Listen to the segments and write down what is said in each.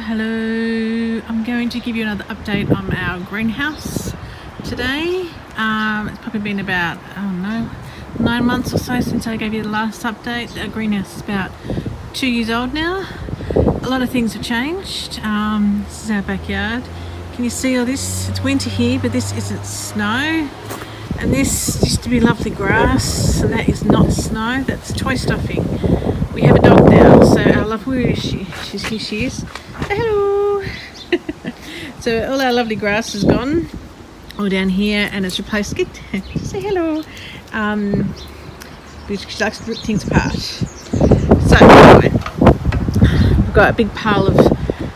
Hello. I'm going to give you another update on our greenhouse today. It's probably been about, I don't know, 9 months or so since I gave you the last update. Our greenhouse is about 2 years old now. A lot of things have changed. This is our backyard. Can you see all this? It's winter here, but this isn't snow. And this used to be lovely grass, and that is not snow, that's toy stuffing. We have a dog now, so our love, where is she? Here she is. Hello! So all our lovely grass is gone, all down here, and it's replaced, say hello, because she likes to rip things apart. So anyway, we've got a big pile of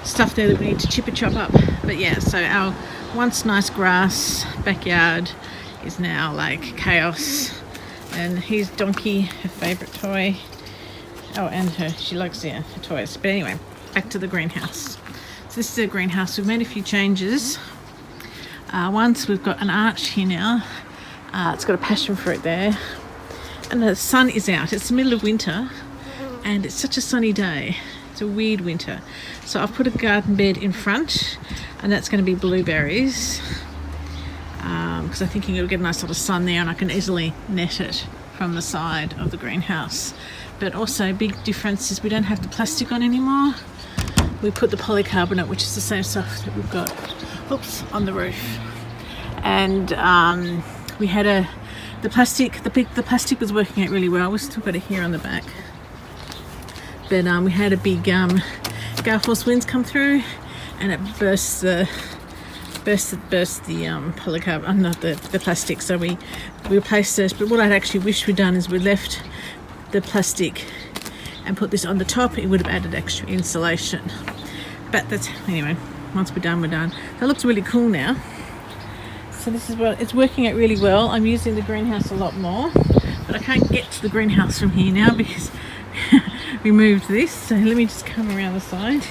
stuff there that we need to chip and chop up. But yeah, so our once nice grass backyard is now like chaos. And here's Donkey, her favourite toy. Oh, and she likes her toys. But anyway, back to the greenhouse. So this is the greenhouse. We've made a few changes. Once we've got an arch here now. It's got a passion fruit there. And the sun is out. It's the middle of winter. And it's such a sunny day. It's a weird winter. So I've put a garden bed in front. And that's going to be blueberries. Because I'm thinking it'll get a nice lot of sun there, and I can easily net it from the side of the greenhouse. But also, big difference is we don't have the plastic on anymore. We put the polycarbonate, which is the same stuff that we've got, on the roof. And we had the plastic was working out really well. We've still got it here on the back. But we had a big gale force winds come through, and it burst the polycarbonate, not the plastic. So we replaced this. But what I'd actually wished we'd done is we left the plastic and put this on the top. It would have added extra insulation. But that's, anyway, once we're done, we're done. That looks really cool now. So this is what it's working out really well. I'm using the greenhouse a lot more, but I can't get to the greenhouse from here now because we moved this. So let me just come around the side.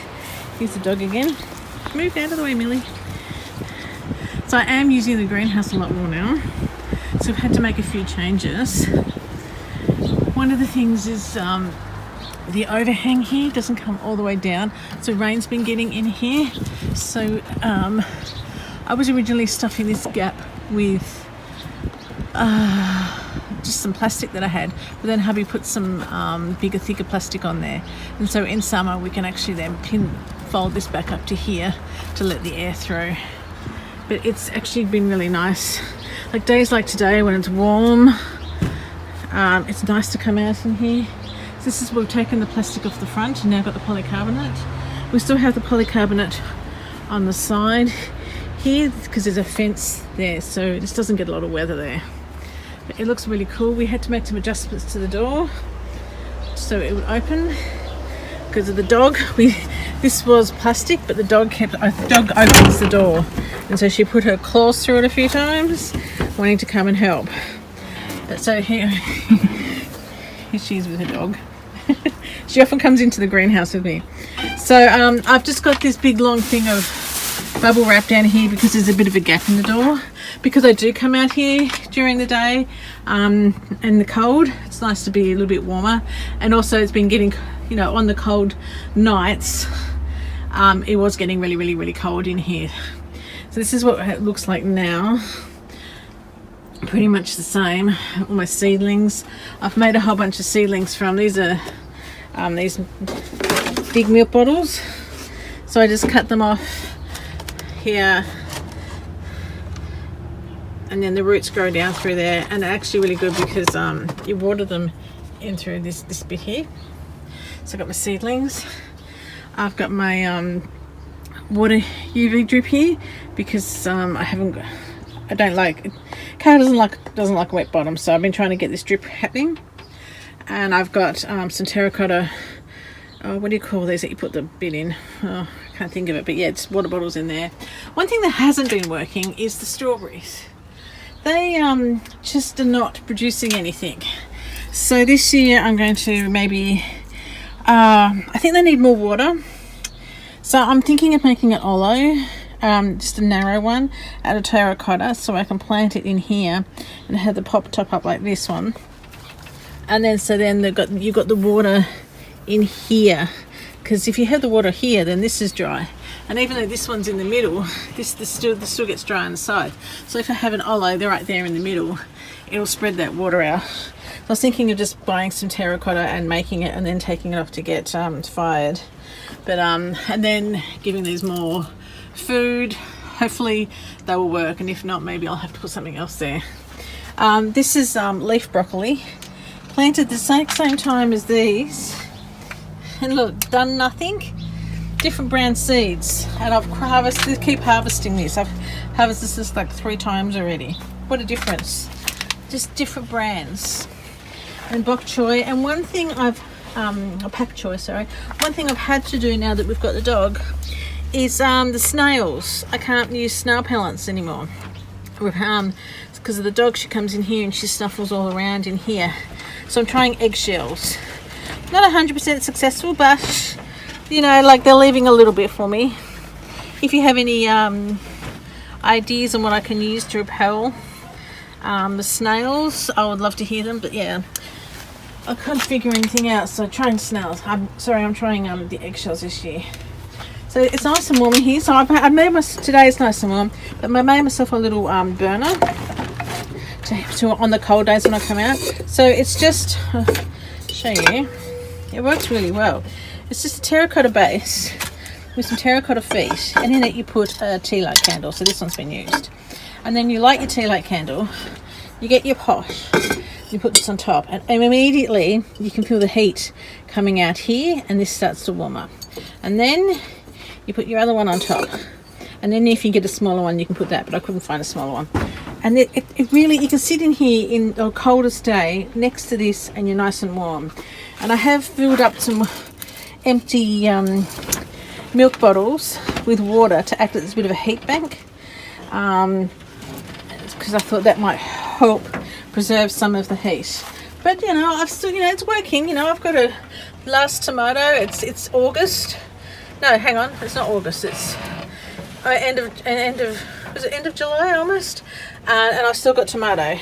Here's the dog again. Move out of the way, Millie. So I am using the greenhouse a lot more now. So I've had to make a few changes. One of the things is the overhang here doesn't come all the way down. So rain's been getting in here. So I was originally stuffing this gap with just some plastic that I had. But then hubby put some bigger, thicker plastic on there. And so in summer we can actually then fold this back up to here to let the air through. But it's actually been really nice. Like days like today when it's warm, it's nice to come out in here. So this is where we've taken the plastic off the front and now got the polycarbonate. We still have the polycarbonate on the side here because there's a fence there, so this doesn't get a lot of weather there. But it looks really cool. We had to make some adjustments to the door so it would open because of the dog. This was plastic, but the dog opens the door, and so she put her claws through it a few times, wanting to come and help. But so here she is with her dog. She often comes into the greenhouse with me. So I've just got this big long thing of bubble wrap down here because there's a bit of a gap in the door. Because I do come out here during the day and the cold, it's nice to be a little bit warmer. And also it's been getting, on the cold nights, it was getting really, really, really cold in here. So this is what it looks like now. Pretty much the same. All my seedlings. I've made a whole bunch of seedlings from these are these big milk bottles. So I just cut them off here, and then the roots grow down through there, and they're actually really good because you water them in through this bit here. So I've got my seedlings. I've got my water UV drip here because I don't like, Carl doesn't like a wet bottom, so I've been trying to get this drip happening. And I've got some terracotta, what do you call these that you put the bit in? I can't think of it, but yeah, it's water bottles in there. One thing that hasn't been working is the strawberries. They just are not producing anything. So this year I'm going to maybe, I think they need more water. So I'm thinking of making it olo. Just a narrow one out of terracotta, so I can plant it in here and have the top up like this one, and then you've got the water in here because if you have the water here, then this is dry. And even though this one's in the middle, this still gets dry on the side. So if I have an Olo, they're right there in the middle, it'll spread that water out. So I was thinking of just buying some terracotta and making it and then taking it off to get fired. But and then giving these more food. Hopefully they will work, and if not, maybe I'll have to put something else there. This is leaf broccoli, planted the same time as these. And look, done nothing. Different brand seeds, and I've keep harvesting this. I've harvested this like 3 times already. What a difference! Just different brands. And bok choy. And one thing pak choy, sorry. One thing I've had to do now that we've got the dog is the snails. I can't use snail pellets anymore. Because of the dog, she comes in here and she snuffles all around in here. So I'm trying eggshells. Not 100% successful, but you know, like they're leaving a little bit for me. If you have any ideas on what I can use to repel the snails, I would love to hear them. But yeah, I can't figure anything out, so trying snails. I'm trying the eggshells this year. So it's nice and warm in here. So I made today it's nice and warm, but I made myself a little burner to on the cold days when I come out. So it's just show you, it works really well. It's just a terracotta base with some terracotta feet, and in it you put a tea light candle. So this one's been used, and then you light your tea light candle. You get your pot, you put this on top, and immediately you can feel the heat coming out here, and this starts to warm up. And then you put your other one on top, and then if you get a smaller one, you can put that. But I couldn't find a smaller one. And it really, you can sit in here in the coldest day next to this, and you're nice and warm. And I have filled up some empty milk bottles with water to act as a bit of a heat bank, because I thought that might help preserve some of the heat. But you know, I've still, you know, it's working. You know, I've got a last tomato. It's August. No, hang on, it's not August. It's end of July almost, and I've still got tomato.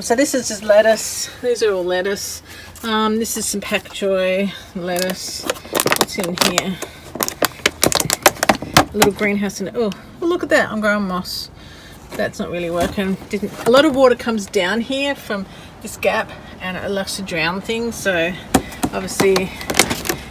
So this is just lettuce. These are all lettuce. This is some pak choy, lettuce. What's in here? A little greenhouse in it. Oh, well, look at that! I'm growing moss. That's not really working. A lot of water comes down here from this gap, and it likes to drown things. So obviously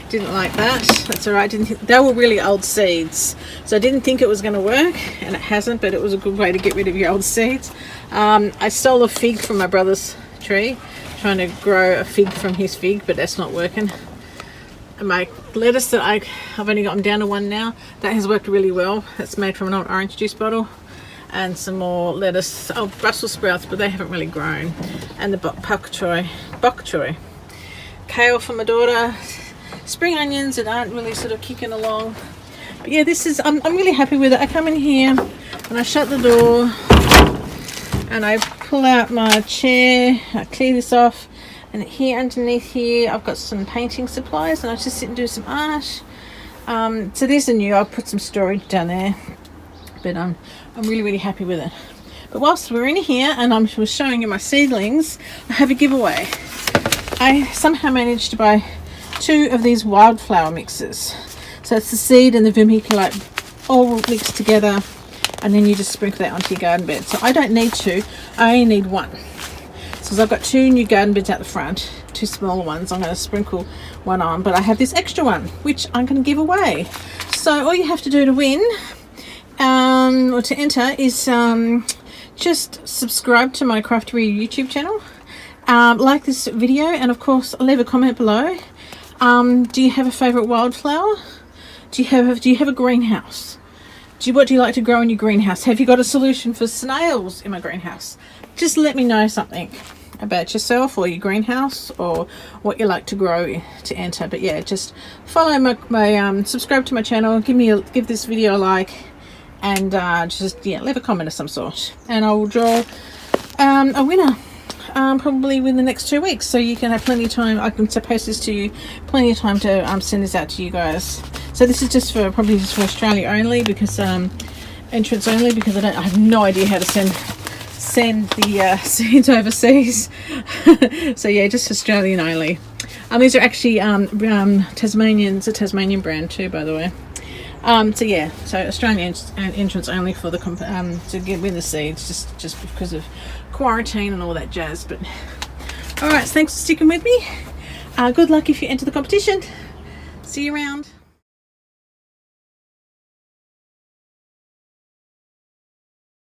didn't like that. That's all right. They were really old seeds, so I didn't think it was going to work, and it hasn't. But it was a good way to get rid of your old seeds. I stole a fig from my brother's tree, trying to grow a fig from his fig, but that's not working. And my lettuce that I've only gotten down to 1 now, that has worked really well. It's made from an old orange juice bottle. And some more lettuce, Brussels sprouts, but they haven't really grown. And the bok choy, kale for my daughter, spring onions that aren't really sort of kicking along. But yeah, this is, I'm really happy with it. I come in here and I shut the door and I pull out my chair, I clear this off, and here underneath here I've got some painting supplies, and I just sit and do some art. So these are new. I'll put some storage down there, but I'm really happy with it. But whilst we're in here and I was showing you my seedlings, I have a giveaway. I somehow managed to buy 2 of these wildflower mixes. So it's the seed and the vermiculite all mixed together, and then you just sprinkle that onto your garden bed. So I don't need 2, I only need 1. So I've got 2 new garden beds out the front, 2 smaller ones. I'm going to sprinkle 1 on, but I have this extra one which I'm going to give away. So all you have to do to win or to enter is just subscribe to my Craftery YouTube channel, like this video, and of course leave a comment below. Do you have a favorite wildflower? Do you have a greenhouse? What do you like to grow in your greenhouse? Have you got a solution for snails in my greenhouse? Just let me know something about yourself or your greenhouse, or what you like to grow to enter. But yeah, just follow my subscribe to my channel, give this video a like, and just leave a comment of some sort, and I will draw a winner probably within the next 2 weeks, so you can have plenty of time. I can post this to you, plenty of time to send this out to you guys. So this is probably just for Australia only, because entrance only, because I have no idea how to send the seeds overseas. So yeah, just Australian only. These are actually Tasmanian. It's a Tasmanian brand too, by the way. So yeah, so Australian entrance only for the to get win the seeds, just because of quarantine and all that jazz. But all right, thanks for sticking with me. Good luck if you enter the competition. See you around.